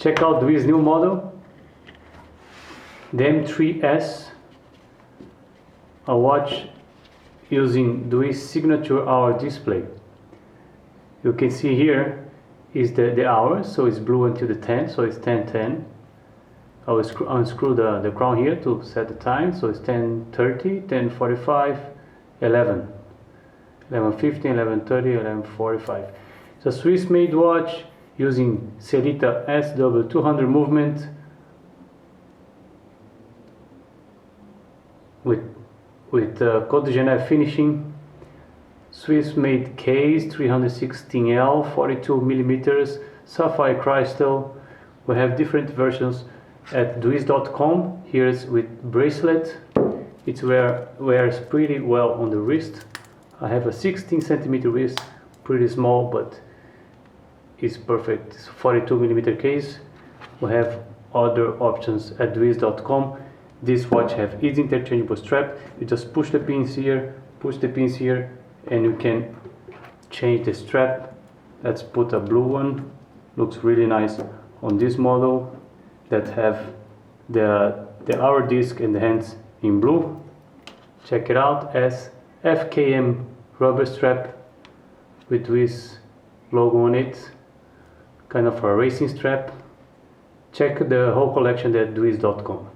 Check out Dewey's new model, the M3S, a watch using Dewey's signature hour display. You can see here is the hour, so it's blue until the 10, so it's 10:10. I will unscrew the crown here to set the time, so it's 10:30, 10:45, 11, 11:15, 11:30, 11:45. It's a Swiss-made watch using Sellita SW200 movement with Côte de Genève finishing. Swiss-made case, 316L, 42 millimeters, sapphire crystal. We have different versions at Dewys.com. Here's with bracelet. It wears pretty well on the wrist. I have a 16 centimeter wrist, pretty small, but it's perfect. It's 42 millimeter case. We have other options at Dewys.com. This watch have easy interchangeable strap. You just push the pins here, and you can change the strap. Let's put a blue one. Looks really nice on this model that have the hour disc and the hands in blue. Check it out, as FKM rubber strap with this logo on it, kind of a racing strap. Check the whole collection at Dewys.com.